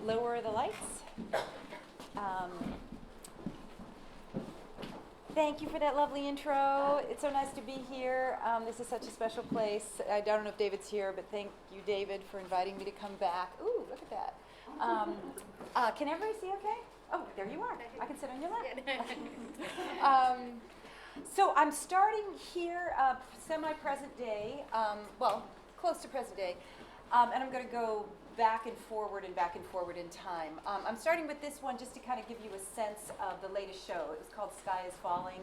lower the lights. Um, Thank you for that lovely intro. It's so nice to be here. This is such a special place. I don't know if David's here, but thank you, David, for inviting me to come back. Ooh, look at that. Can everybody see okay? Oh, there you are. I can sit on your lap. So I'm starting here, semi-present day, well, close to present day, and I'm going to go back and forward in time. I'm starting with this one just to kind of give you a sense of the latest show. It was called Sky is Falling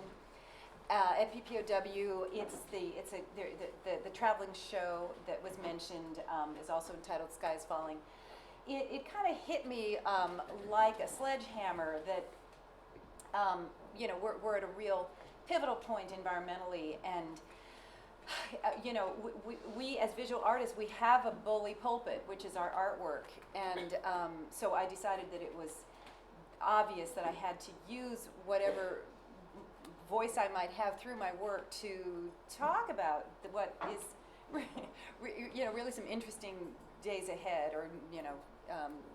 at PPOW. It's the traveling show that was mentioned is also entitled Sky is Falling. It kind of hit me like a sledgehammer that we're at a real pivotal point environmentally, and we as visual artists, we have a bully pulpit, which is our artwork, and so I decided that it was obvious that I had to use whatever voice I might have through my work to talk about what is, really some interesting days ahead, or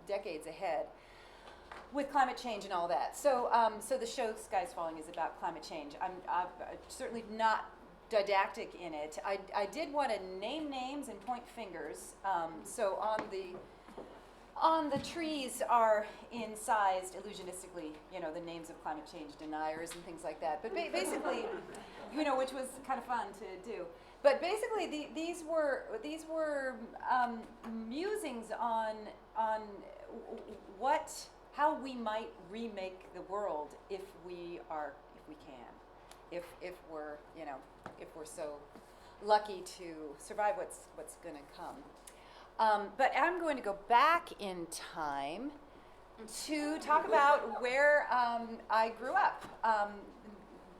decades ahead, with climate change and all that. So, so the show Sky's Falling is about climate change. I'm certainly not didactic in it. I did want to name names and point fingers. So on the trees are incised illusionistically, the names of climate change deniers and things like that. But basically, which was kind of fun to do. But basically, these were musings on how we might remake the world if we can. If we're so lucky to survive what's going to come. But I'm going to go back in time to talk about where I grew up,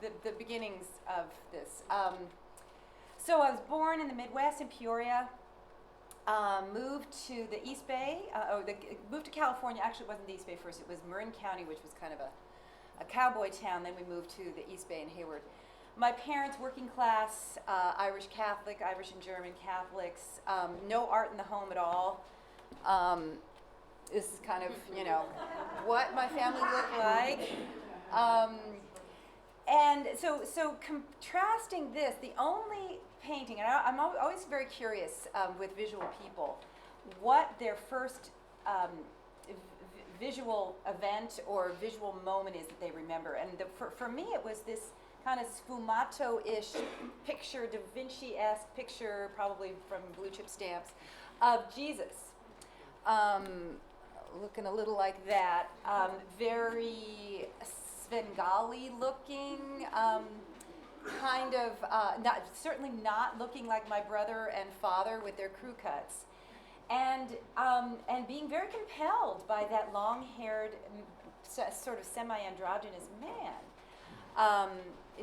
the beginnings of this. So I was born in the Midwest in Peoria, moved to the East Bay, moved to California. Actually, it wasn't the East Bay first, it was Marin County, which was kind of a cowboy town. Then we moved to the East Bay in Hayward. My parents, working class, Irish Catholic, Irish and German Catholics, no art in the home at all. This is kind of, what my family looked like. And so contrasting this, the only painting, and I'm always very curious with visual people, what their first visual event or visual moment is that they remember. And for me, it was this kind of sfumato-ish picture, Da Vinci-esque picture, probably from blue chip stamps, of Jesus. Looking a little like that, very Svengali looking, kind of, certainly not looking like my brother and father with their crew cuts. And being very compelled by that long-haired, sort of semi-androgynous man.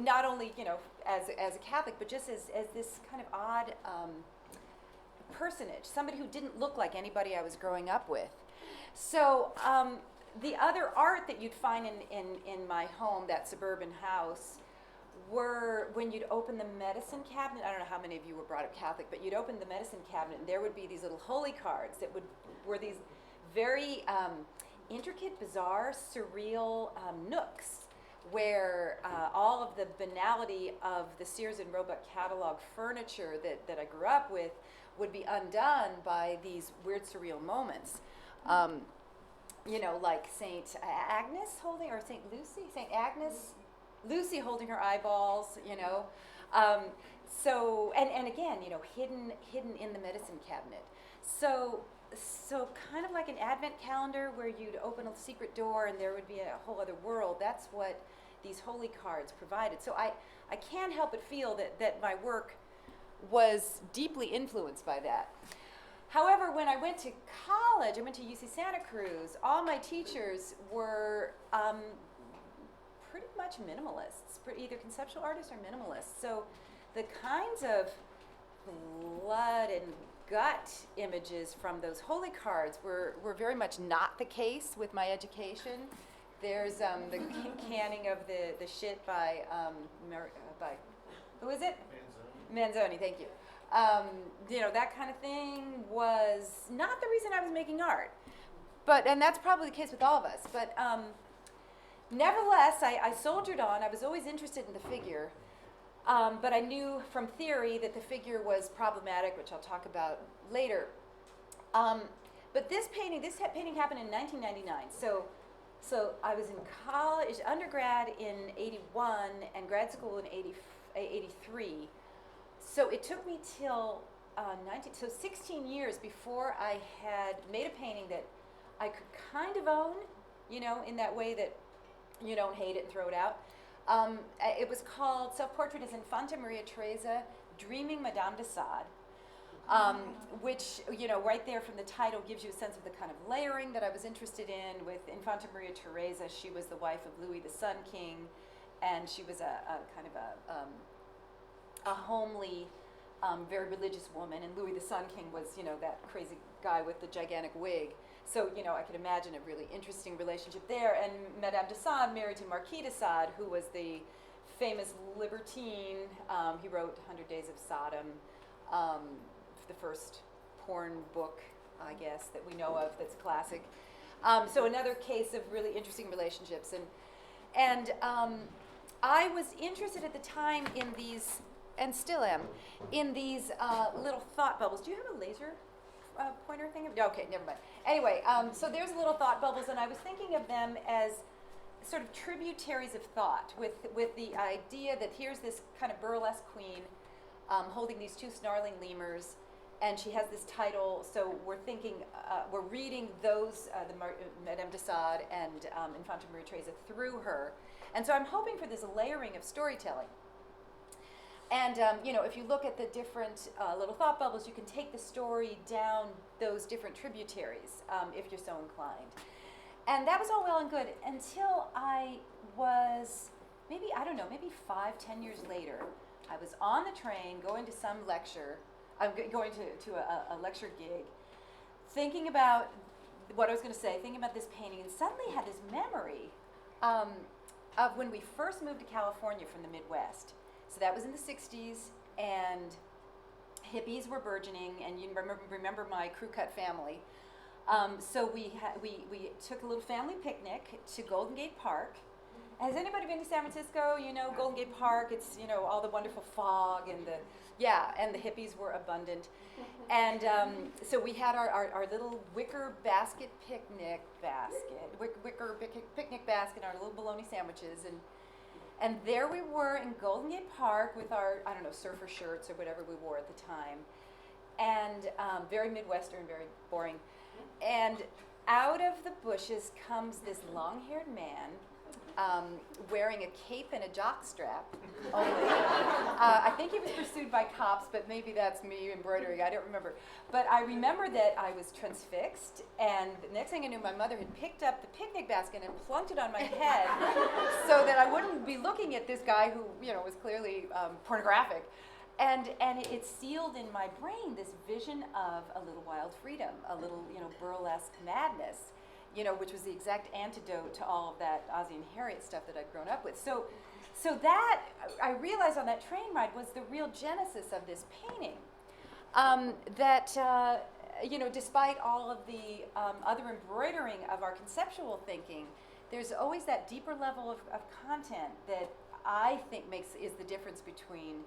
Not only, as a Catholic, but just as this kind of odd personage, somebody who didn't look like anybody I was growing up with. So the other art that you'd find in my home, that suburban house, were when you'd open the medicine cabinet. I don't know how many of you were brought up Catholic, but you'd open the medicine cabinet and there would be these little holy cards that were these very intricate, bizarre, surreal nooks where all of the banality of the Sears and Roebuck catalog furniture that I grew up with would be undone by these weird, surreal moments. Like Saint Agnes holding, or Saint Lucy, Saint Agnes, Lucy holding her eyeballs, So, and again, hidden in the medicine cabinet. So kind of like an advent calendar where you'd open a secret door and there would be a whole other world. That's what these holy cards provided. So I can't help but feel that my work was deeply influenced by that. However, when I went to college, I went to UC Santa Cruz, all my teachers were pretty much minimalists, either conceptual artists or minimalists. So the kinds of blood and gut images from those holy cards were very much not the case with my education. There's the canning of the shit by who is it? Manzoni, thank you. That kind of thing was not the reason I was making art. and that's probably the case with all of us. But nevertheless, I soldiered on. I was always interested in the figure, but I knew from theory that the figure was problematic, which I'll talk about later. But this painting happened in 1999. So I was in college, undergrad in 81, and grad school in 83. So it took me till 16 years before I had made a painting that I could kind of own, in that way that you don't hate it and throw it out. It was called Self-Portrait as Infanta Maria Teresa, Dreaming Madame de Sade, which, right there from the title gives you a sense of the kind of layering that I was interested in. With Infanta Maria Teresa, she was the wife of Louis the Sun King, and she was a kind of a homely, very religious woman, and Louis the Sun King was, that crazy guy with the gigantic wig. So, I could imagine a really interesting relationship there. And Madame de Sade married to Marquis de Sade, who was the famous libertine. He wrote 100 Days of Sodom, the first porn book, I guess, that we know of that's classic. So another case of really interesting relationships. And I was interested at the time in these, and still am, in these little thought bubbles. Do you have a laser pointer thing? Okay, never mind. Anyway, so there's little thought bubbles, and I was thinking of them as sort of tributaries of thought, with the idea that here's this kind of burlesque queen holding these two snarling lemurs, and she has this title. So we're thinking, we're reading those, Madame de Sade and Infanta Maria Teresa through her, and so I'm hoping for this layering of storytelling. And if you look at the different little thought bubbles, you can take the story down those different tributaries if you're so inclined. And that was all well and good until I was maybe 5-10 years later. I was on the train going to some lecture. I'm going to a lecture gig, thinking about what I was going to say, thinking about this painting, and suddenly had this memory of when we first moved to California from the Midwest. So that was in the 60s, and hippies were burgeoning, and you remember my crew cut family. So we took a little family picnic to Golden Gate Park. Has anybody been to San Francisco? Golden Gate Park, it's, all the wonderful fog and the hippies were abundant. And so we had our little wicker picnic basket, our little bologna sandwiches, and there we were in Golden Gate Park with our, surfer shirts or whatever we wore at the time. And very Midwestern, very boring. And out of the bushes comes this long-haired man wearing a cape and a jockstrap only. I think he was pursued by cops, but maybe that's me embroidering. I don't remember. But I remember that I was transfixed, and the next thing I knew, my mother had picked up the picnic basket and plunked it on my head so that I wouldn't be looking at this guy who, was clearly pornographic. And it sealed in my brain this vision of a little wild freedom, a little, burlesque madness, which was the exact antidote to all of that Ozzie and Harriet stuff that I'd grown up with. So that, I realized on that train ride, was the real genesis of this painting. Despite all of the other embroidering of our conceptual thinking, there's always that deeper level of content that I think is the difference between,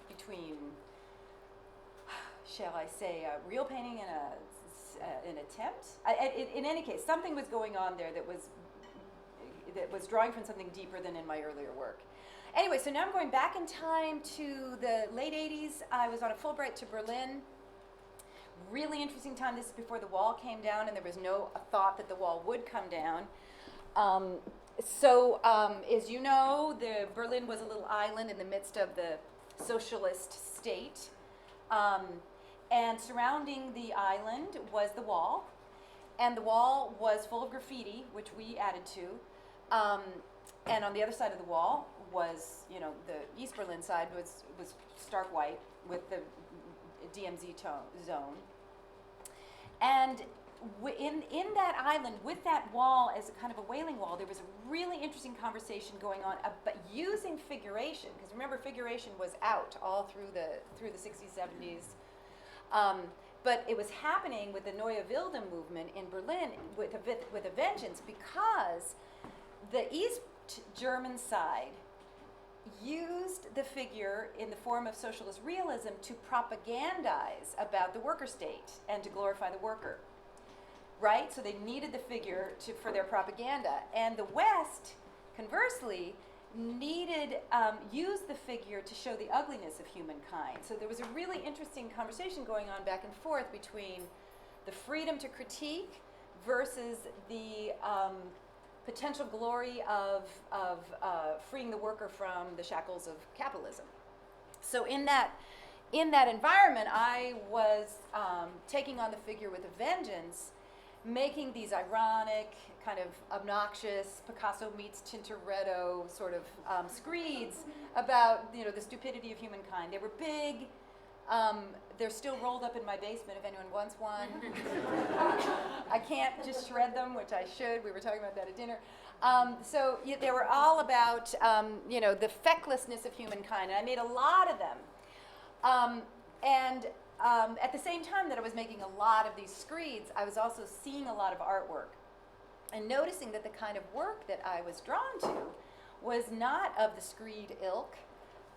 between, shall I say, a real painting and an attempt. In any case, something was going on there that was drawing from something deeper than in my earlier work. Anyway, so now I'm going back in time to the late 80s. I was on a Fullbright to Berlin. Really interesting time. This is before the wall came down, and there was no thought that the wall would come down. As you know, Berlin was a little island in the midst of the socialist state. And surrounding the island was the wall. And the wall was full of graffiti, which we added to. And on the other side of the wall was, the East Berlin side was stark white with the DMZ zone. And in that island, with that wall as a kind of a wailing wall, there was a really interesting conversation going on about using figuration, because remember, figuration was out all through the 60s, 70s. But it was happening with the Neue Wilde movement in Berlin with a vengeance, because the East German side used the figure in the form of socialist realism to propagandize about the worker state and to glorify the worker, right? So they needed the figure for their propaganda. And the West, conversely, used the figure to show the ugliness of humankind. So there was a really interesting conversation going on back and forth between the freedom to critique versus the potential glory of freeing the worker from the shackles of capitalism. So in that environment, I was taking on the figure with a vengeance, making these ironic, kind of obnoxious Picasso meets Tintoretto sort of screeds about the stupidity of humankind. They were big. They're still rolled up in my basement if anyone wants one. I can't just shred them, which I should. We were talking about that at dinner. So they were all about the fecklessness of humankind, and I made a lot of them. At the same time that I was making a lot of these screeds, I was also seeing a lot of artwork and noticing that the kind of work that I was drawn to was not of the screed ilk,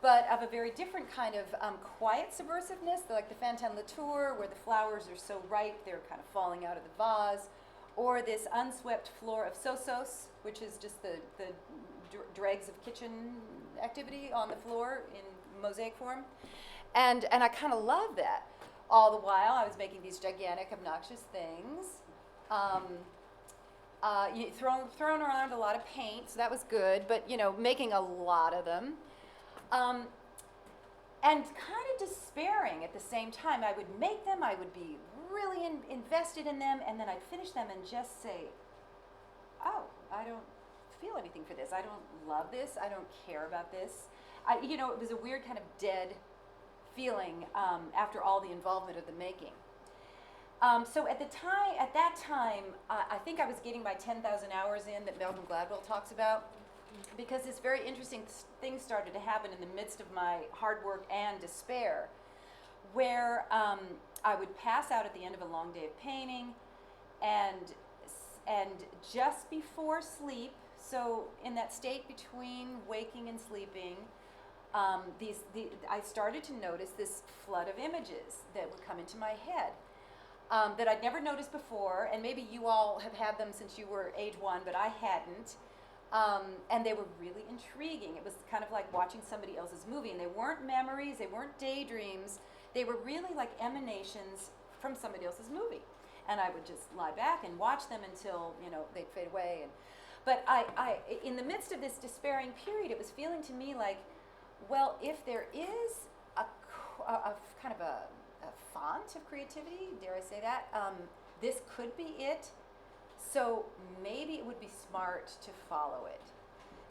but of a very different kind of quiet subversiveness, like the Fantin Latour, where the flowers are so ripe they're kind of falling out of the vase, or this unswept floor of sosos, which is just the dregs of kitchen activity on the floor in mosaic form. And I kind of love that. All the while, I was making these gigantic, obnoxious things. Thrown around a lot of paint, so that was good, but making a lot of them. And kind of despairing at the same time. I would make them, I would be really invested in them, and then I'd finish them and just say, oh, I don't feel anything for this. I don't love this. I don't care about this. It was a weird kind of dead feeling after all the involvement of the making. So at that time, I think I was getting my 10,000 hours in that Malcolm Gladwell talks about, because this very interesting thing started to happen in the midst of my hard work and despair, where I would pass out at the end of a long day of painting, and just before sleep, so in that state between waking and sleeping, I started to notice this flood of images that would come into my head that I'd never noticed before, and maybe you all have had them since you were age 1, but I hadn't. And they were really intriguing. It was kind of like watching somebody else's movie, and they weren't memories, they weren't daydreams, they were really like emanations from somebody else's movie. And I would just lie back and watch them until they'd fade away. But I, in the midst of this despairing period, it was feeling to me like, well, if there is a kind of a font of creativity, dare I say that, this could be it. So maybe it would be smart to follow it.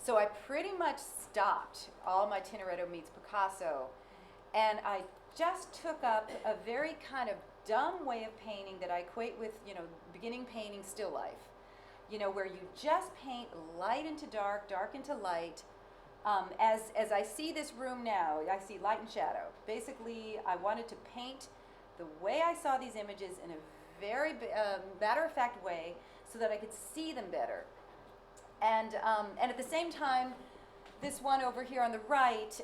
So I pretty much stopped all my Tintoretto meets Picasso, and I just took up a very kind of dumb way of painting that I equate with, beginning painting still life. Where you just paint light into dark, dark into light. As I see this room now, I see light and shadow. Basically, I wanted to paint the way I saw these images in a very matter-of-fact way so that I could see them better. And at the same time, this one over here on the right,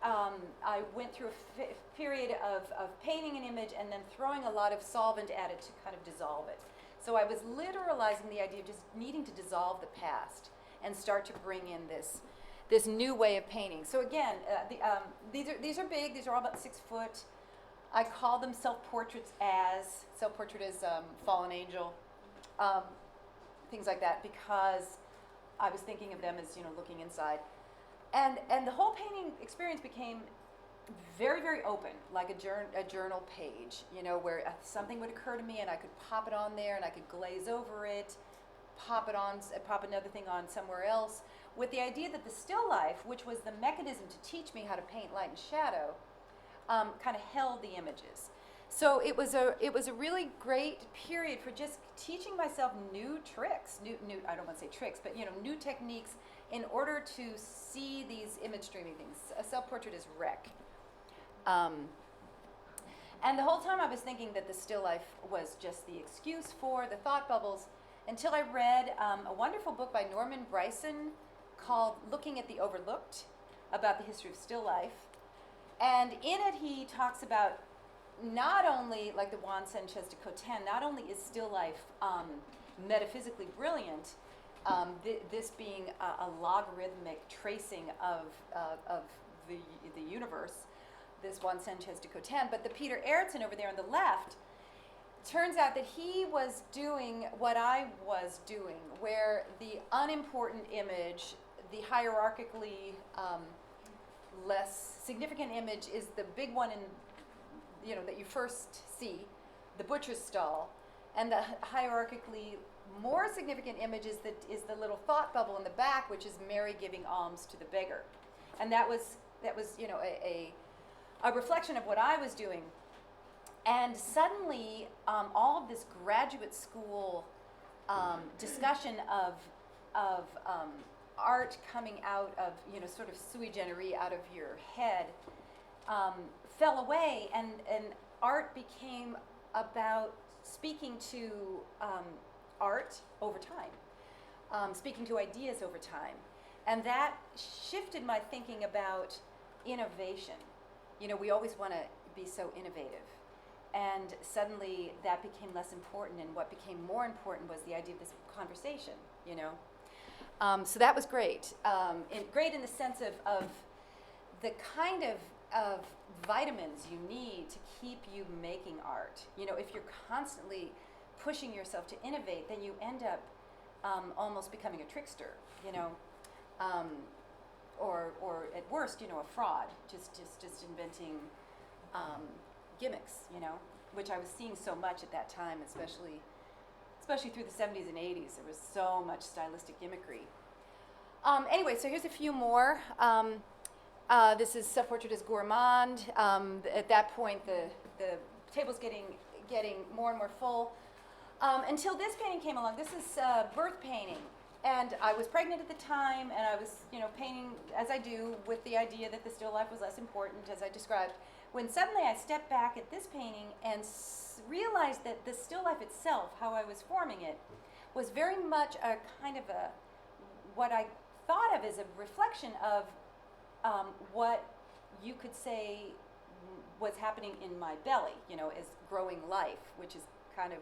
I went through a period of painting an image and then throwing a lot of solvent at it to kind of dissolve it. So I was literalizing the idea of just needing to dissolve the past and start to bring in this new way of painting. So again, these are big. These are all about 6 foot. I call them self-portrait as fallen angel, things like that, because I was thinking of them as looking inside, and the whole painting experience became very, very open, like a journal page, where something would occur to me and I could pop it on there and I could glaze over it, pop another thing on somewhere else, with the idea that the still life, which was the mechanism to teach me how to paint light and shadow, kind of held the images. So it was a really great period for just teaching myself new tricks, new I don't want to say tricks, but new techniques in order to see these image streaming things. A self-portrait is rec. And the whole time I was thinking that the still life was just the excuse for the thought bubbles, until I read a wonderful book by Norman Bryson called Looking at the Overlooked, about the history of still life. And in it he talks about not only, like the Juan Sanchez de Cotin, not only is still life metaphysically brilliant, this being a logarithmic tracing of the universe, this Juan Sanchez de Cotin, but the Peter Erickson over there on the left, turns out that he was doing what I was doing, where the unimportant image, the hierarchically less significant image, is the big one that you first see, the butcher's stall, and the hierarchically more significant image is the little thought bubble in the back, which is Mary giving alms to the beggar, and that was a reflection of what I was doing. And suddenly, all of this graduate school discussion of art coming out of, sort of sui generis, out of your head, fell away, and art became about speaking to art over time, speaking to ideas over time. And that shifted my thinking about innovation. We always want to be so innovative. And suddenly that became less important, and what became more important was the idea of this conversation, So that was great. Great in the sense of the kind of vitamins you need to keep you making art. If you're constantly pushing yourself to innovate, then you end up almost becoming a trickster, or at worst, a fraud, just inventing gimmicks, which I was seeing so much at that time, especially through the 70s and 80s. There was so much stylistic gimmickry. Anyway, so here's a few more. This is Self-Portrait as Gourmand. At that point, the table's getting more and more full. Until this painting came along. This is birth painting. And I was pregnant at the time, and I was, painting, as I do, with the idea that the still life was less important, as I described, when suddenly I stepped back at this painting and realized that the still life itself, how I was forming it, was very much a kind of what I thought of as a reflection of what you could say was happening in my belly, as growing life, which is kind of,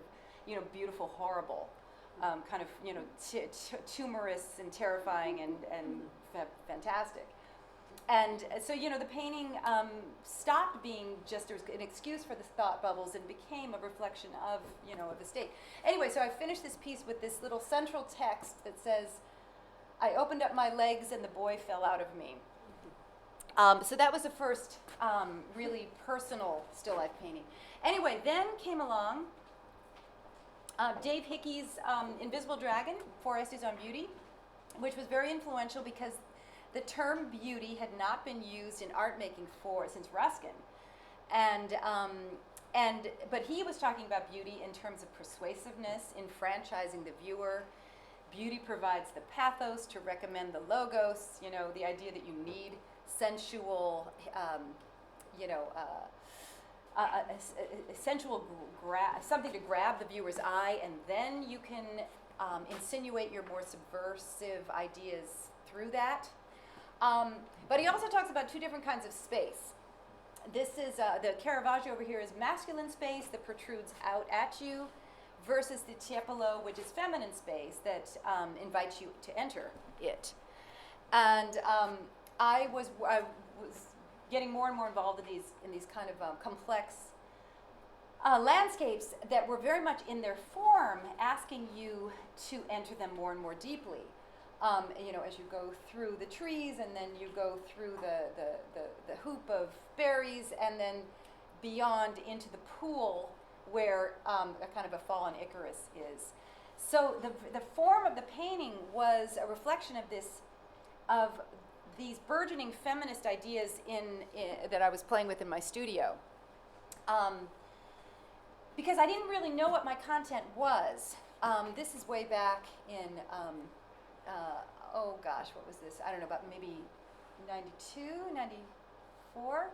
beautiful, horrible. Kind of, tumorous and terrifying and fantastic. And so, the painting stopped being just an excuse for the thought bubbles and became a reflection of, of the state. Anyway, so I finished this piece with this little central text that says, "I opened up my legs and the boy fell out of me." So that was the first really personal still life painting. Anyway, then came along Dave Hickey's Invisible Dragon, 4 Essays on Beauty, which was very influential because the term beauty had not been used in art making since Ruskin. But he was talking about beauty in terms of persuasiveness, enfranchising the viewer. Beauty provides the pathos to recommend the logos, the idea that you need sensual, something to grab the viewer's eye, and then you can insinuate your more subversive ideas through that. But he also talks about two different kinds of space. This is, the Caravaggio over here is masculine space that protrudes out at you, versus the Tiepolo, which is feminine space that invites you to enter it. And I was getting more and more involved in these kind of complex landscapes that were very much in their form, asking you to enter them more and more deeply. As you go through the trees, and then you go through the hoop of berries, and then beyond into the pool where a kind of a fallen Icarus is. So the form of the painting was a reflection of these burgeoning feminist ideas that I was playing with in my studio. Because I didn't really know what my content was. This is way back in, what was this? I don't know, about maybe 92, 94.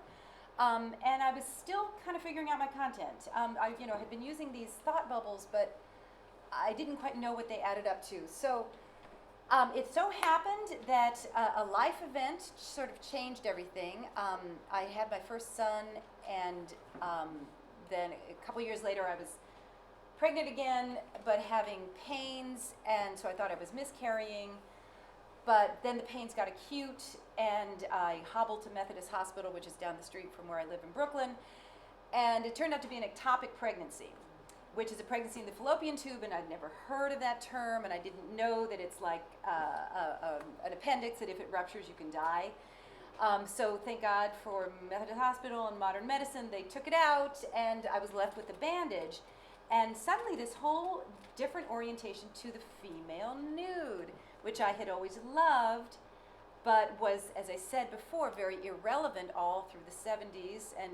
And I was still kind of figuring out my content. I, had been using these thought bubbles, but I didn't quite know what they added up to. So it so happened that a life event sort of changed everything. I had my first son, and then a couple years later I was pregnant again, but having pains, and so I thought I was miscarrying. But then the pains got acute, and I hobbled to Methodist Hospital, which is down the street from where I live in Brooklyn, and it turned out to be an ectopic pregnancy, which is a pregnancy in the fallopian tube, and I'd never heard of that term, and I didn't know that it's like an appendix, that if it ruptures, you can die. So thank God for Methodist Hospital and modern medicine, they took it out, and I was left with a bandage. And suddenly this whole different orientation to the female nude, which I had always loved, but was, as I said before, very irrelevant all through the 70s and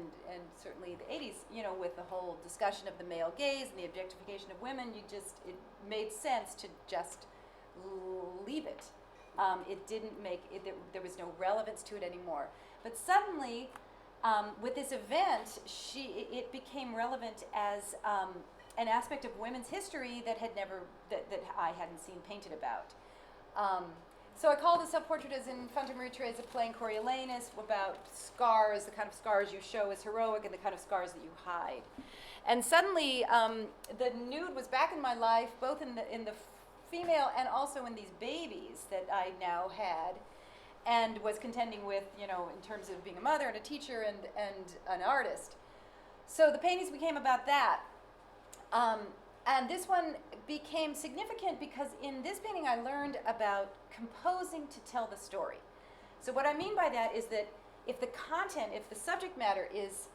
certainly the 80s, with the whole discussion of the male gaze and the objectification of women. It made sense to just leave it. It didn't make, there was no relevance to it anymore. But suddenly, with this event, it became relevant as an aspect of women's history that I hadn't seen painted about. So I call the self-portrait as in Fanta Maria Teresa playing Coriolanus, about scars, the kind of scars you show as heroic and the kind of scars that you hide. And suddenly, the nude was back in my life, both in the female and also in these babies that I now had, and was contending with, in terms of being a mother and a teacher and an artist. So the paintings became about that. And this one became significant because in this painting I learned about composing to tell the story. So what I mean by that is that if the subject matter is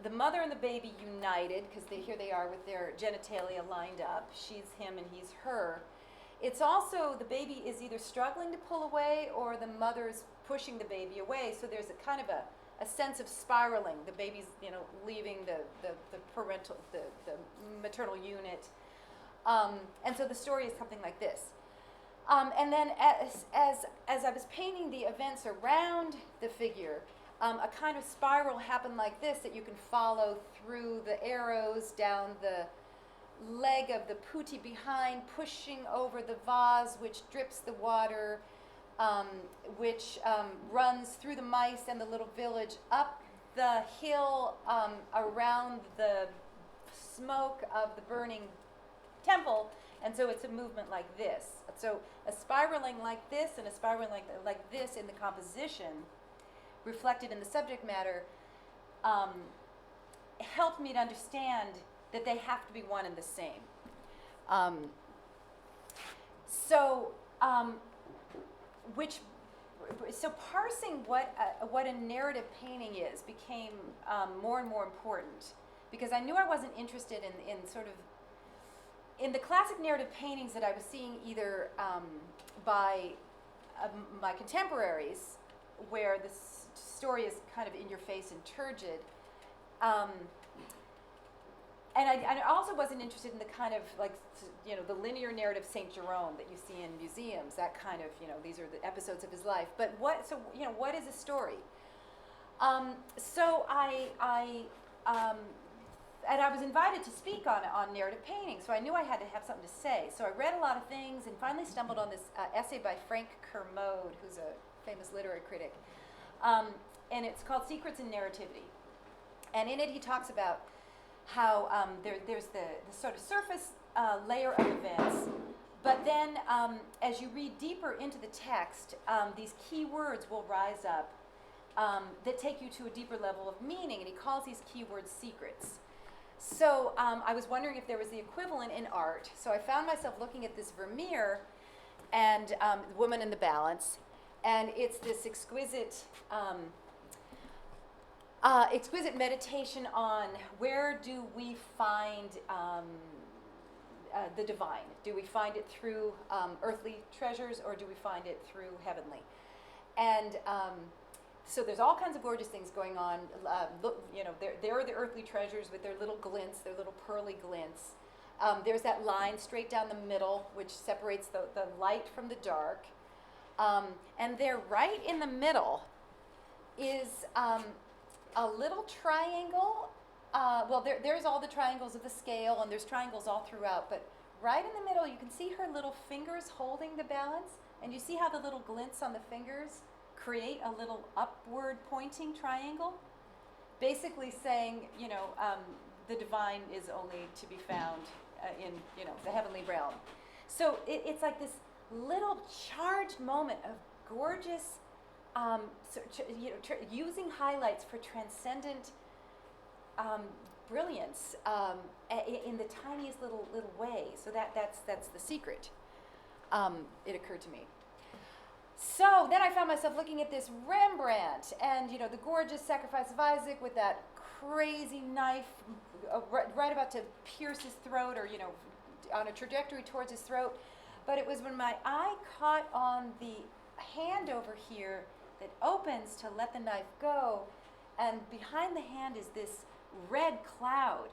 the mother and the baby united, because here they are with their genitalia lined up, she's him and he's her, it's also the baby is either struggling to pull away or the mother's pushing the baby away, so there's a kind of a sense of spiraling. The baby's, leaving the parental, the maternal unit. And so the story is something like this. And then as I was painting the events around the figure, a kind of spiral happened like this that you can follow through the arrows down the leg of the putti behind, pushing over the vase, which drips the water, which runs through the mice and the little village, up the hill around the smoke of the burning temple, and so it's a movement like this. So a spiraling like this and a spiraling like this in the composition, reflected in the subject matter, helped me to understand that they have to be one and the same. So parsing what a narrative painting is became more and more important, because I knew I wasn't interested in the classic narrative paintings that I was seeing either by my contemporaries, where the story is kind of in your face and turgid. And I also wasn't interested in the kind of the linear narrative Saint Jerome that you see in museums, that kind of, these are the episodes of his life. But what is a story? And I was invited to speak on narrative painting, so I knew I had to have something to say. So I read a lot of things and finally stumbled on this essay by Frank Kermode, who's a famous literary critic. And it's called Secrets in Narrativity. And in it he talks about how there's the sort of surface layer of events, but then as you read deeper into the text, these key words will rise up that take you to a deeper level of meaning, and he calls these key words secrets. So I was wondering if there was the equivalent in art, so I found myself looking at this Vermeer and the Woman in the Balance, and it's this exquisite meditation on where do we find the divine? Do we find it through earthly treasures, or do we find it through heavenly? And so there's all kinds of gorgeous things going on. There are the earthly treasures with their little glints, their little pearly glints. There's that line straight down the middle, which separates the light from the dark. And there, right in the middle, is a little triangle. Well, there's all the triangles of the scale, and there's triangles all throughout, but right in the middle, you can see her little fingers holding the balance, and you see how the little glints on the fingers create a little upward pointing triangle, basically saying, the divine is only to be found in, the heavenly realm. So it's like this little charged moment of gorgeous, using highlights for transcendent brilliance in the tiniest little way. So that's the secret. It occurred to me. So then I found myself looking at this Rembrandt, and the gorgeous Sacrifice of Isaac with that crazy knife right about to pierce his throat, or on a trajectory towards his throat. But it was when my eye caught on the hand over here that opens to let the knife go, and behind the hand is this red cloud,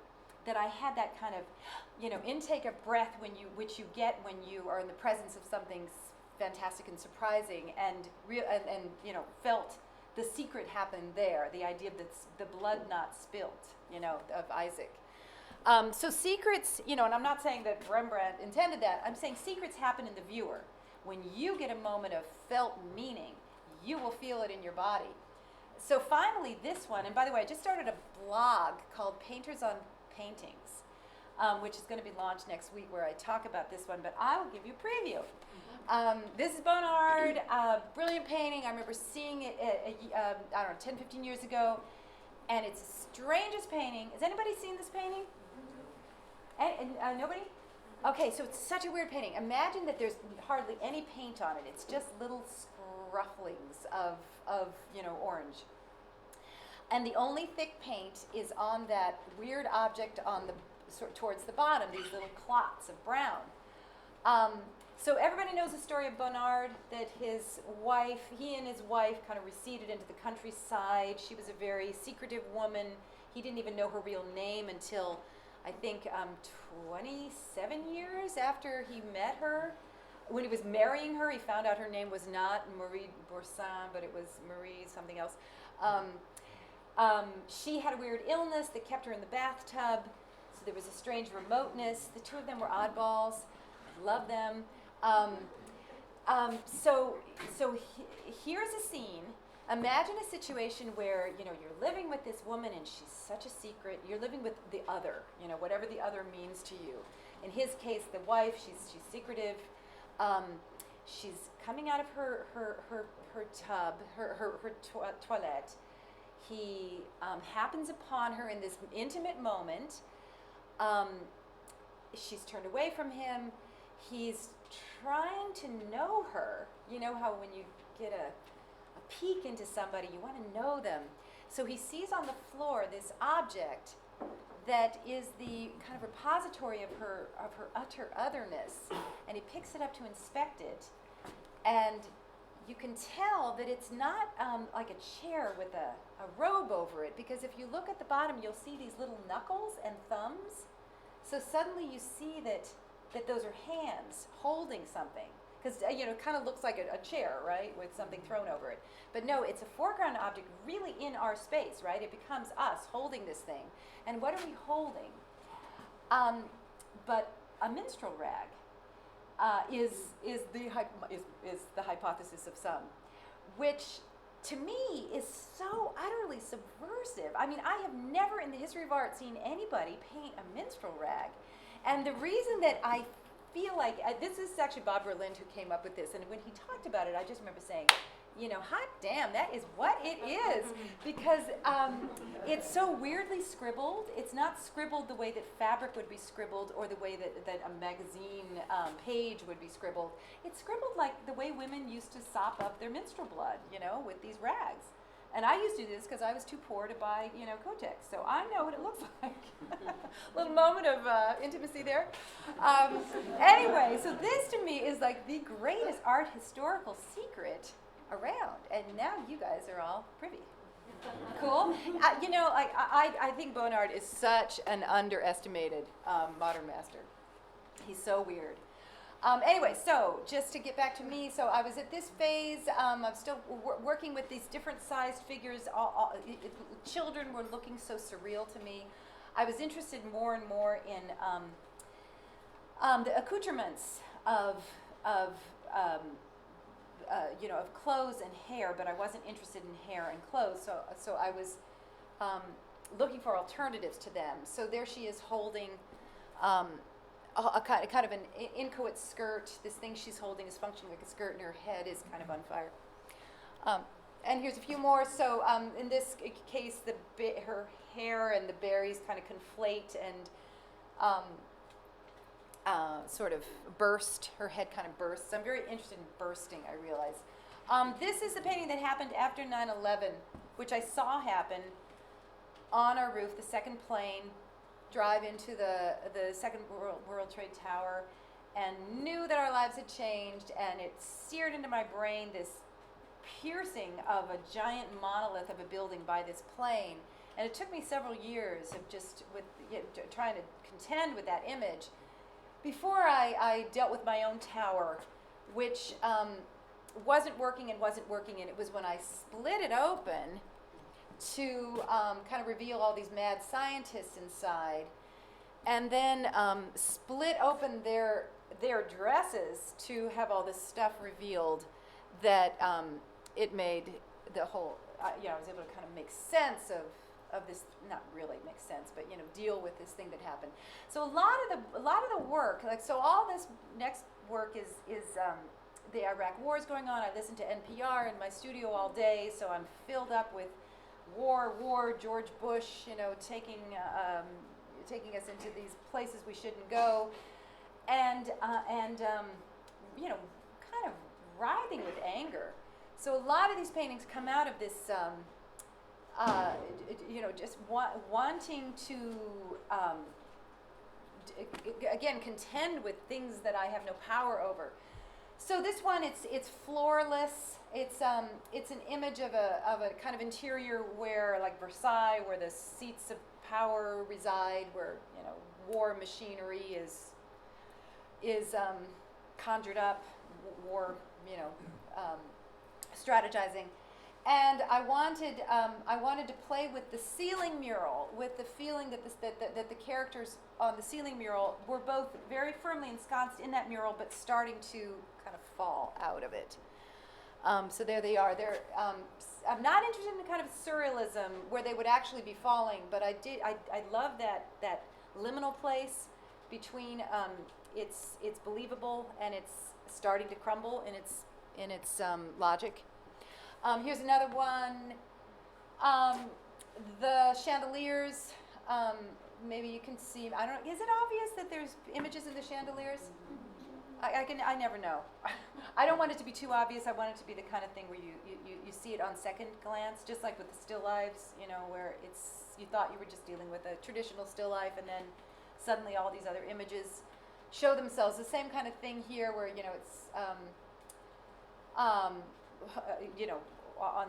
that I had that kind of intake of breath which you get when you are in the presence of something fantastic and surprising, and felt the secret happen there, the idea that the blood not spilt, of Isaac. So secrets, and I'm not saying that Rembrandt intended that, I'm saying secrets happen in the viewer. When you get a moment of felt meaning, you will feel it in your body. So finally this one, and by the way, I just started a blog called Painters on Paintings, which is going to be launched next week, where I talk about this one, but I will give you a preview. This is Bonnard, brilliant painting. I remember seeing it, 10, 15 years ago, and it's the strangest painting. Has anybody seen this painting? Nobody? Okay, so it's such a weird painting. Imagine that there's hardly any paint on it. It's just little scrufflings of orange. And the only thick paint is on that weird object on the towards the bottom, these little clots of brown. So everybody knows the story of Bonnard, that he and his wife kind of receded into the countryside. She was a very secretive woman. He didn't even know her real name until, I think, 27 years after he met her. When he was marrying her, he found out her name was not Marie Boursin, but it was Marie something else. She had a weird illness that kept her in the bathtub, so there was a strange remoteness. The two of them were oddballs. I love them. Here's a scene. Imagine a situation where, you're living with this woman and she's such a secret. You're living with the other, whatever the other means to you. In his case, the wife, she's secretive. She's coming out of her tub, her toilette. He happens upon her in this intimate moment. She's turned away from him. He's trying to know her. You know how when you get a peek into somebody, you want to know them. So he sees on the floor this object that is the kind of repository of her utter otherness, and he picks it up to inspect it, and you can tell that it's not like a chair with a robe over it, because if you look at the bottom, you'll see these little knuckles and thumbs. So suddenly you see that those are hands holding something, because it kind of looks like a chair, right, with something thrown over it. But no, it's a foreground object really in our space, right? It becomes us holding this thing. And what are we holding? But a minstrel rag is the hypothesis of some, which to me is so utterly subversive. I mean, I have never in the history of art seen anybody paint a minstrel rag. And the reason that I feel like, this is actually Bob Berlind who came up with this, and when he talked about it, I just remember saying, hot damn, that is what it is, because it's so weirdly scribbled. It's not scribbled the way that fabric would be scribbled, or the way that a magazine page would be scribbled. It's scribbled like the way women used to sop up their menstrual blood, with these rags. And I used to do this because I was too poor to buy, Kotex. So I know what it looks like. Little moment of intimacy there. Anyway, so this to me is like the greatest art historical secret around. And now you guys are all privy. Cool? I think Bonnard is such an underestimated modern master. He's so weird. Anyway, so just to get back to me, so I was at this phase. I'm still working with these different sized figures. Children were looking so surreal to me. I was interested more and more in the accoutrements of clothes and hair, but I wasn't interested in hair and clothes. So I was looking for alternatives to them. So there she is holding a kind of an inchoate skirt. This thing she's holding is functioning like a skirt, and her head is kind of on fire. And here's a few more. So in this case, her hair and the berries kind of conflate and sort of burst. Her head kind of bursts. I'm very interested in bursting, I realize. This is the painting that happened after 9/11, which I saw happen on our roof, the second plane, drive into the Second World Trade Tower, and knew that our lives had changed, and it seared into my brain this piercing of a giant monolith of a building by this plane. And it took me several years of just trying to contend with that image before I dealt with my own tower, which wasn't working, and it was when I split it open to kind of reveal all these mad scientists inside, and then split open their dresses to have all this stuff revealed, that it made the whole, I was able to kind of make sense of this, not really make sense, but deal with this thing that happened. So a lot of the work, like, so all this next work is the Iraq War is going on. I listen to NPR in my studio all day, so I'm filled up with war, George Bush, taking us into these places we shouldn't go, and kind of writhing with anger. So a lot of these paintings come out of this, just wanting to, again, contend with things that I have no power over. So this one, it's floorless. It's an image of a kind of interior where, like Versailles, where the seats of power reside, where war machinery is conjured up, war strategizing. And I wanted to play with the ceiling mural, with the feeling that the characters on the ceiling mural were both very firmly ensconced in that mural, but starting to kind of fall out of it. So there they are. I'm not interested in kind of surrealism where they would actually be falling, but I love that liminal place between it's believable and it's starting to crumble in its logic. Here's another one. The chandeliers. Maybe you can see. I don't know. Is it obvious that there's images in the chandeliers? I never know. I don't want it to be too obvious. I want it to be the kind of thing where you see it on second glance, just like with the still lifes, where you thought you were just dealing with a traditional still life, and then suddenly all these other images show themselves. The same kind of thing here, where it's on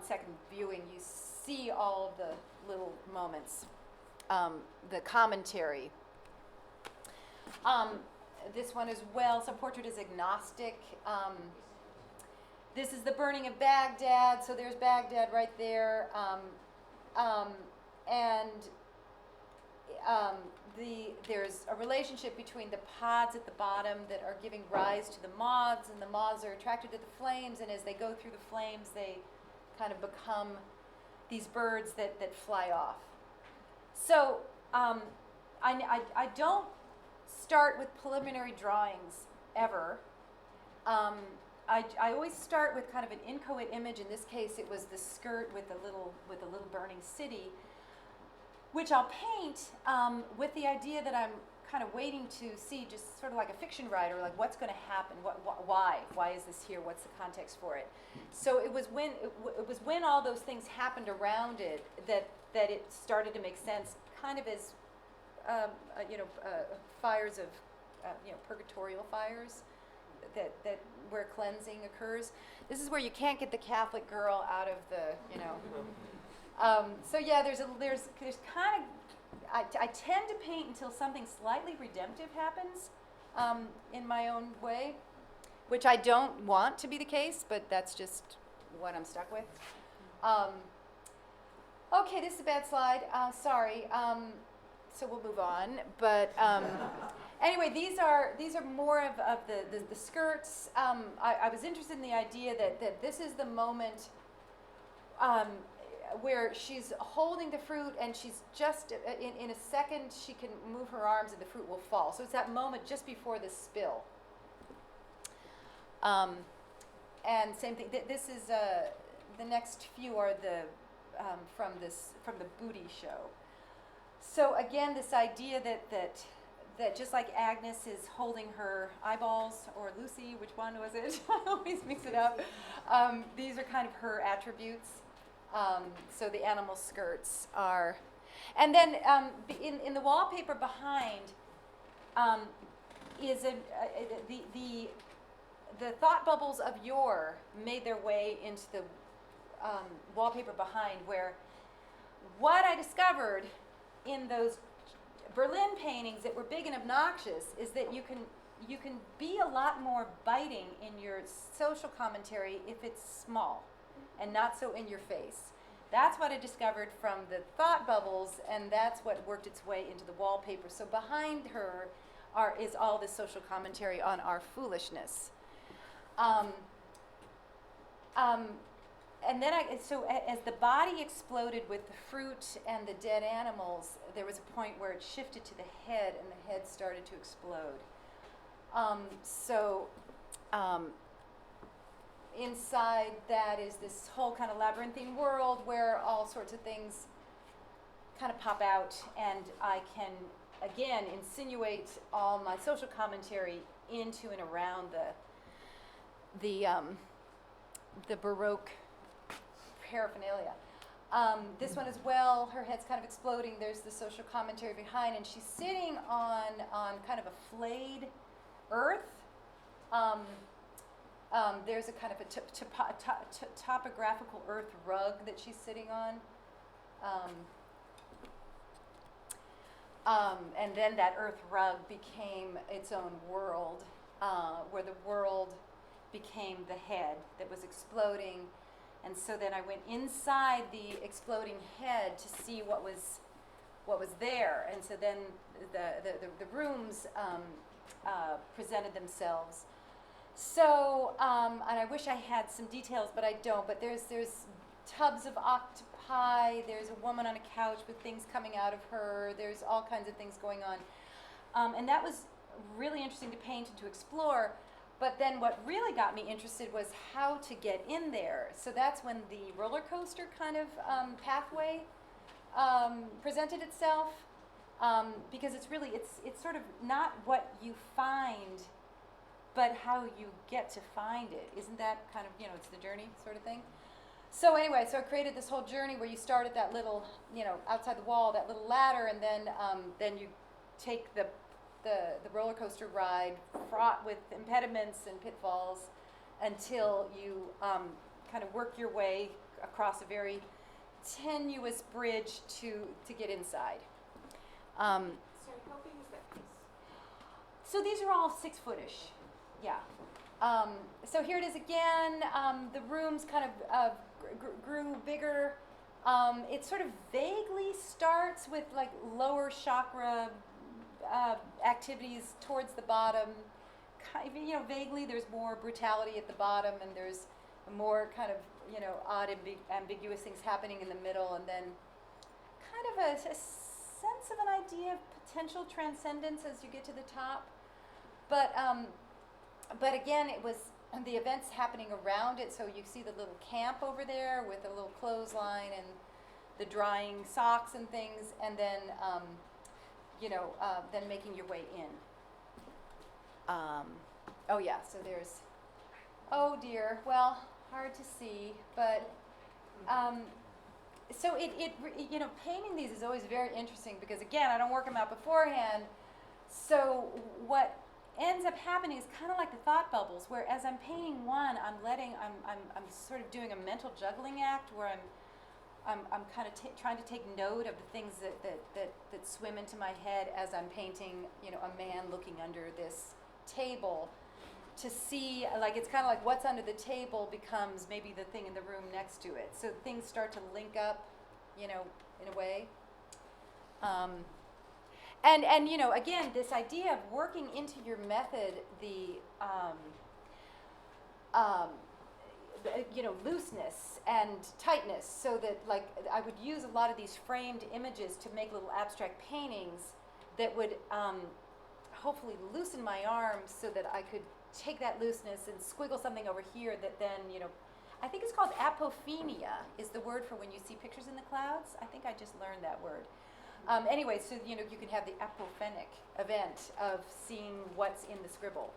second viewing, you see all of the little moments. The commentary. This one as well, some portrait is agnostic. This is the burning of Baghdad, so there's Baghdad right there. There's a relationship between the pods at the bottom that are giving rise to the moths, and the moths are attracted to the flames, and as they go through the flames, they kind of become these birds that fly off. So I don't start with preliminary drawings ever. I always start with kind of an inchoate image. In this case, it was the skirt with a little burning city, which I'll paint with the idea that I'm kind of waiting to see, just sort of like a fiction writer, like what's going to happen, why is this here, what's the context for it. So it was when all those things happened around it that it started to make sense, kind of as fires of purgatorial fires that where cleansing occurs. This is where you can't get the Catholic girl out of the so yeah, there's kind of I tend to paint until something slightly redemptive happens, in my own way, which I don't want to be the case, but that's just what I'm stuck with. Okay, this is a bad slide. Sorry. So we'll move on. But anyway, these are more of the skirts. I was interested in the idea that this is the moment where she's holding the fruit, and she's just, in a second, she can move her arms and the fruit will fall. So it's that moment just before the spill. And same thing, this is, the next few are from the booty show. So again, this idea that just like Agnes is holding her eyeballs, or Lucy, which one was it? I always mix it up. These are kind of her attributes. So the animal skirts are, and then in the wallpaper behind is the thought bubbles of yore made their way into the wallpaper behind, where what I discovered in those Berlin paintings that were big and obnoxious is that you can be a lot more biting in your social commentary if it's small and not so in your face. That's what I discovered from the thought bubbles, and that's what worked its way into the wallpaper. So behind her is all this social commentary on our foolishness. And then as the body exploded with the fruit and the dead animals, there was a point where it shifted to the head, and the head started to explode. Inside that is this whole kind of labyrinthine world where all sorts of things kind of pop out, and I can, again, insinuate all my social commentary into and around the Baroque paraphernalia. This one as well, her head's kind of exploding. There's the social commentary behind, and she's sitting on kind of a flayed earth. There's a kind of a topographical earth rug that she's sitting on. And then that earth rug became its own world, where the world became the head that was exploding. And so then I went inside the exploding head to see what was there. And so then the rooms presented themselves. So, and I wish I had some details, but I don't. But there's tubs of octopi. There's a woman on a couch with things coming out of her. There's all kinds of things going on. And that was really interesting to paint and to explore. But then what really got me interested was how to get in there. So that's when the roller coaster kind of pathway presented itself. Because it's sort of not what you find, but how you get to find it. Isn't that kind of, it's the journey sort of thing? So anyway, so I created this whole journey where you start at that little, outside the wall, that little ladder, and then you take the roller coaster ride fraught with impediments and pitfalls until you kind of work your way across a very tenuous bridge to get inside. Sorry, how big is that piece? So these are all 6-footish. Yeah. So here it is again. The rooms kind of grew bigger. It sort of vaguely starts with like lower chakra activities towards the bottom. Vaguely there's more brutality at the bottom, and there's more kind of, odd ambiguous things happening in the middle, and then kind of a sense of an idea of potential transcendence as you get to the top. But again, it was the events happening around it. So you see the little camp over there with a little clothesline and the drying socks and things, and then then making your way in. Oh yeah, so there's, oh dear, well, hard to see, but so it painting these is always very interesting because, again, I don't work them out beforehand. So what ends up happening is kind of like the thought bubbles, where as I'm painting one, I'm sort of doing a mental juggling act where I'm kind of trying to take note of the things that swim into my head as I'm painting, a man looking under this table to see, like, it's kind of like what's under the table becomes maybe the thing in the room next to it. So things start to link up, you know, in a way. And you know, again, this idea of working into your method you know, looseness and tightness, so that, like, I would use a lot of these framed images to make little abstract paintings that would hopefully loosen my arms so that I could take that looseness and squiggle something over here that then, you know, I think it's called apophenia is the word for when you see pictures in the clouds. I think I just learned that word. Anyway, so, you know, you can have the apophenic event of seeing what's in the scribble.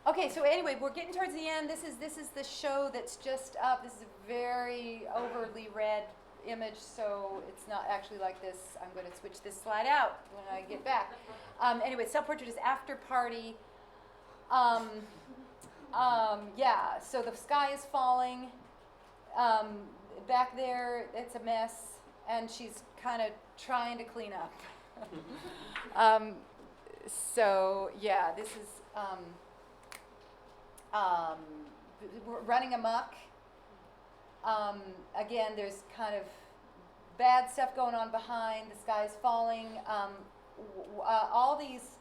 Okay, so anyway, we're getting towards the end. This is the show that's just up. This is a very overly read image, so it's not actually like this. I'm going to switch this slide out when I get back. Anyway, self-portrait is after party. Yeah, so the sky is falling. Back there, it's a mess, and she's kind of trying to clean up. So yeah, this is we're running amok. Again, there's kind of bad stuff going on behind. The sky's falling. All these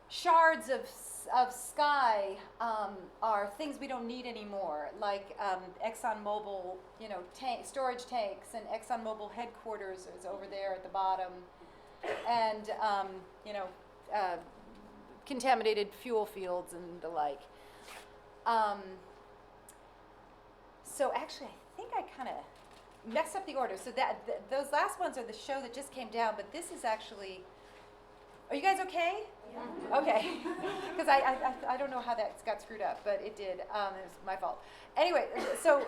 shards of sky are things we don't need anymore, like ExxonMobil, you know, storage tanks, and ExxonMobil headquarters is over there at the bottom, and you know, contaminated fuel fields and the like. So actually, I think I kind of messed up the order. So those last ones are the show that just came down, but this is actually. Are you guys okay? Yeah. Okay. Because I don't know how that got screwed up, but it did. It was my fault. Anyway, so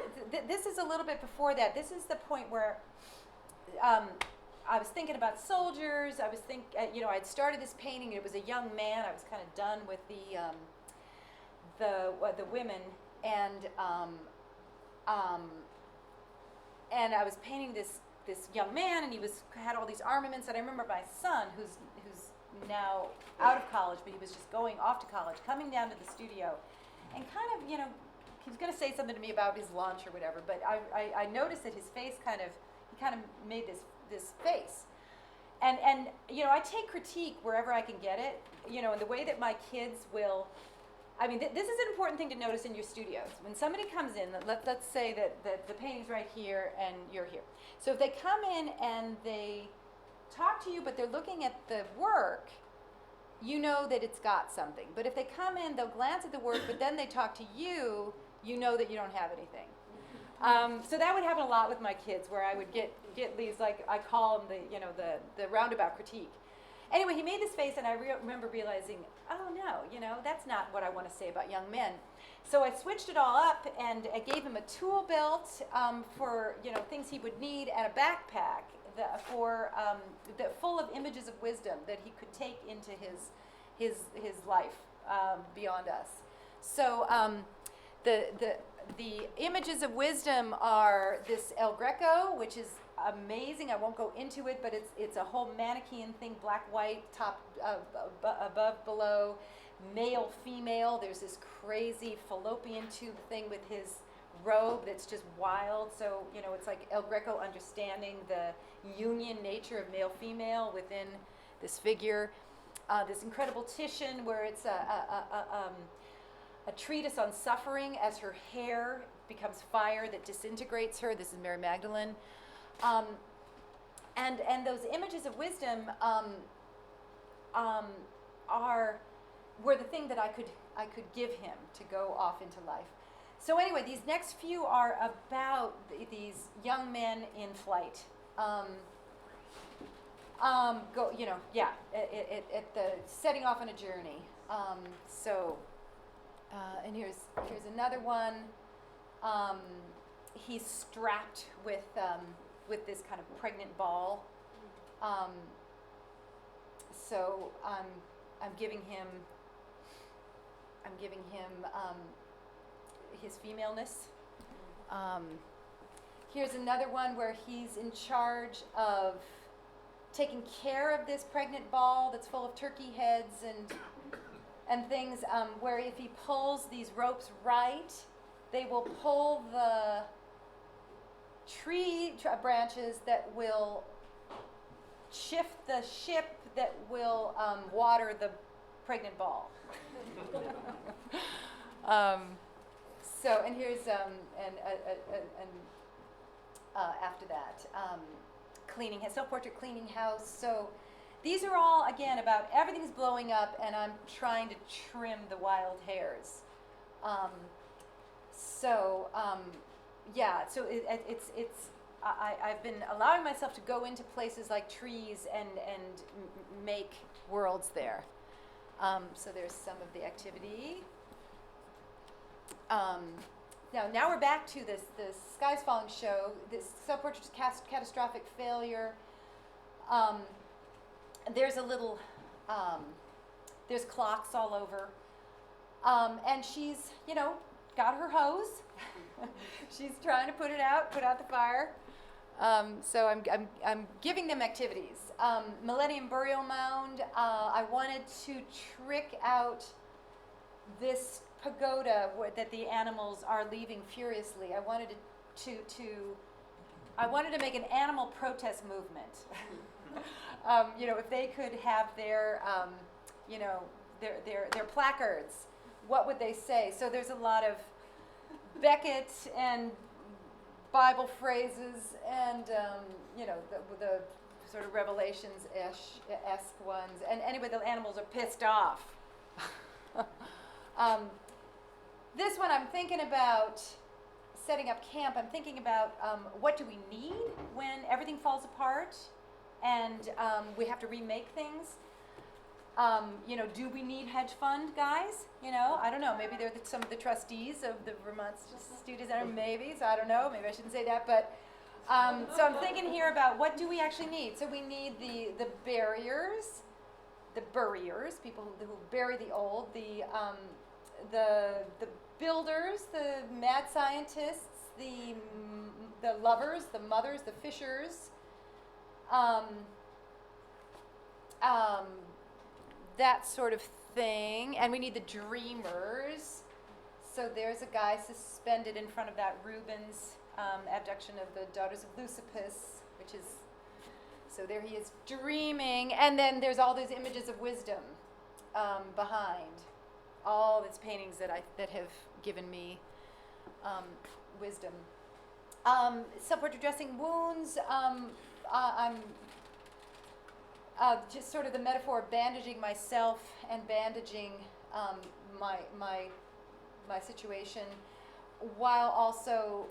this is a little bit before that. This is the point where I was thinking about soldiers. I was you know, I'd started this painting. It was a young man. I was kind of done with the women, and I was painting this young man, and he had all these armaments. And I remember my son, who's now out of college, but he was just going off to college, coming down to the studio, and kind of, you know, he was going to say something to me about his lunch or whatever, but I noticed that his face he kind of made this face. And you know, I take critique wherever I can get it, you know, in the way that my kids will. I mean, this is an important thing to notice in your studios. When somebody comes in, let's say that the painting's right here and you're here. So if they come in and they talk to you, but they're looking at the work, you know that it's got something. But if they come in, they'll glance at the work, but then they talk to you, you know that you don't have anything. So that would happen a lot with my kids, where I would get these, like, I call them the roundabout critique. Anyway, he made this face, and I remember realizing, oh no, you know, that's not what I want to say about young men. So I switched it all up, and I gave him a tool belt for, you know, things he would need, and a backpack full of images of wisdom that he could take into his life beyond us. So the images of wisdom are this El Greco, which is amazing. I won't go into it, but it's a whole mannequin thing, black, white, top, above, below, male, female. There's this crazy fallopian tube thing with his robe that's just wild. So, you know, it's like El Greco understanding the union nature of male, female within this figure. This incredible Titian, where it's a treatise on suffering as her hair becomes fire that disintegrates her. This is Mary Magdalene. And those images of wisdom were the thing that I could give him to go off into life. So anyway, these next few are about these young men in flight. At the setting off on a journey. And here's another one. He's strapped with this kind of pregnant ball. So I'm giving him his femaleness. Here's another one where he's in charge of taking care of this pregnant ball that's full of turkey heads and things, where if he pulls these ropes right, they will pull the tree branches that will shift the ship that will water the pregnant ball. So, and here's after that, cleaning, self-portrait cleaning house. So these are all, again, about everything's blowing up and I'm trying to trim the wild hairs. Yeah, so I've been allowing myself to go into places like trees and make worlds there. So there's some of the activity. Now we're back to this Skies Falling show. This self-portrait catastrophic failure. There's a little, there's clocks all over. And she's, got her hose. She's trying to put out the fire. So I'm giving them activities. Millennium Burial Mound. I wanted to trick out this pagoda that the animals are leaving furiously. I wanted to make an animal protest movement. If they could have their placards, what would they say? So there's a lot of Beckett and Bible phrases and the sort of Revelations-esque ones. And anyway, the animals are pissed off. This one I'm thinking about setting up camp. I'm thinking about what do we need when everything falls apart and we have to remake things. Do we need hedge fund guys? I don't know. Maybe they're some of the trustees of the Vermont Studio Center. Maybe. So I don't know. Maybe I shouldn't say that. But so I'm thinking here about what do we actually need. So we need the barriers, the buriers, people who bury the old, the builders, the mad scientists, the lovers, the mothers, the fishers. That sort of thing. And we need the dreamers. So there's a guy suspended in front of that Rubens abduction of the daughters of Leucippus, which is, so there he is dreaming. And then there's all those images of wisdom behind. All these paintings that have given me wisdom. Self-portrait dressing wounds. I'm just sort of the metaphor of bandaging myself and bandaging my situation, while also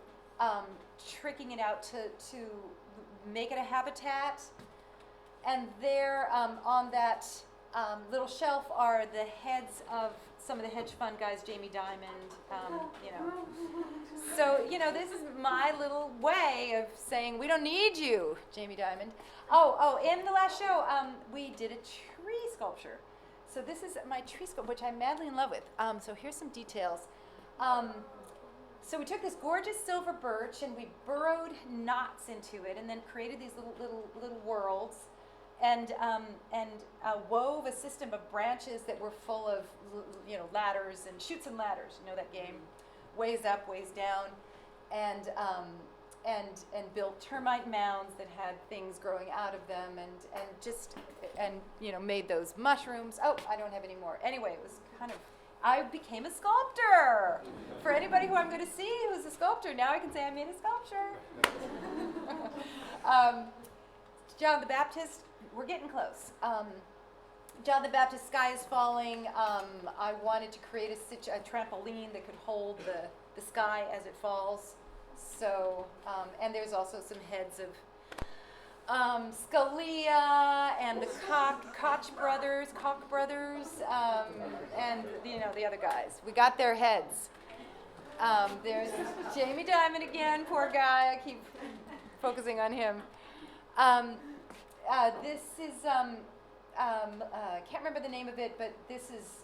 tricking it out to make it a habitat. And there on that little shelf are the heads of some of the hedge fund guys, Jamie Dimon, So, this is my little way of saying, we don't need you, Jamie Dimon. Oh, in the last show, we did a tree sculpture. So this is my tree sculpture, which I'm madly in love with. So here's some details. So we took this gorgeous silver birch and we burrowed knots into it and then created these little worlds. And wove a system of branches that were full of, ladders and chutes and ladders. You know that game, ways up, ways down, and built termite mounds that had things growing out of them, and made those mushrooms. Oh, I don't have any more. Anyway, it was I became a sculptor. For anybody who I'm going to see who's a sculptor, now I can say I made a sculpture. John the Baptist. We're getting close. John the Baptist, Sky is Falling. I wanted to create a trampoline that could hold the sky as it falls. So, and there's also some heads of Scalia and the Koch brothers, and the other guys. We got their heads. There's Jamie Dimon again, poor guy. I keep focusing on him. This is, can't remember the name of it, but this is,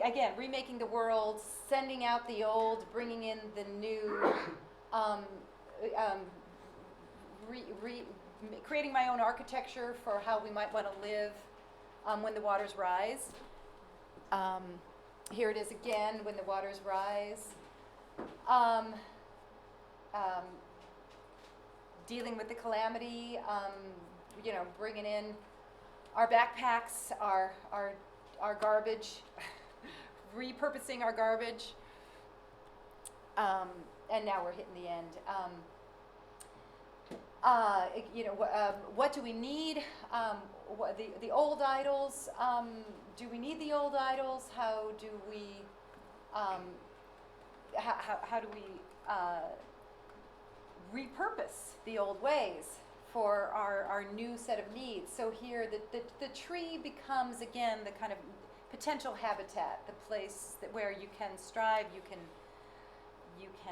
again, remaking the world, sending out the old, bringing in the new, creating my own architecture for how we might want to live when the waters rise. Here it is again, when the waters rise. Dealing with the calamity, bringing in our backpacks, our garbage, repurposing our garbage, and now we're hitting the end. What do we need? The old idols. Do we need the old idols? How do we? How do we repurpose the old ways for our new set of needs? So here, the tree becomes again the kind of potential habitat, the place where you can strive, you can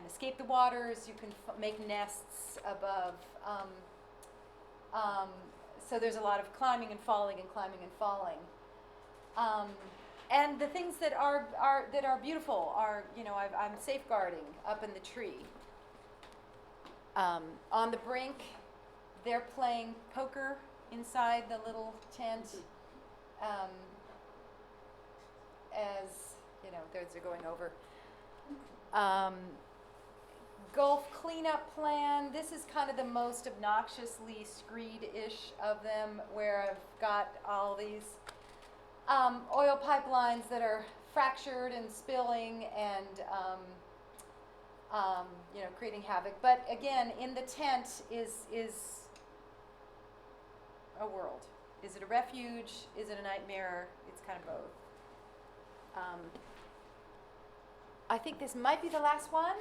escape the waters, you can make nests above. So there's a lot of climbing and falling and climbing and falling. And the things that are beautiful are, I'm safeguarding up in the tree. On the brink, they're playing poker inside the little tent. As they're going over. Gulf cleanup plan. This is kind of the most obnoxiously screed-ish of them, where I've got all these oil pipelines that are fractured and spilling and creating havoc. But again, in the tent is a world. Is it a refuge? Is it a nightmare? It's kind of both. I think this might be the last one.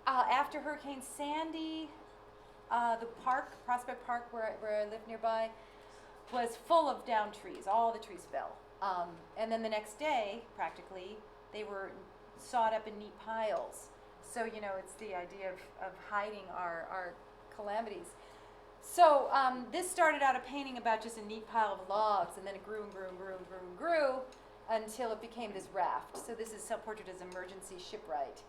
After Hurricane Sandy, the park, Prospect Park, where I live nearby, was full of downed trees. All the trees fell. And then the next day, practically, they were sawed up in neat piles. So, it's the idea of hiding our calamities. So this started out a painting about just a neat pile of logs, and then it grew and grew and grew and grew and grew until it became this raft. So this is self-portrait as emergency shipwright.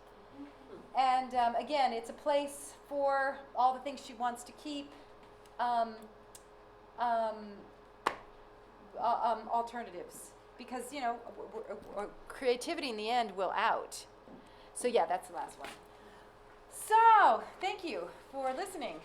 And again, it's a place for all the things she wants to keep, alternatives, because creativity in the end will out. So yeah, that's the last one. So thank you for listening.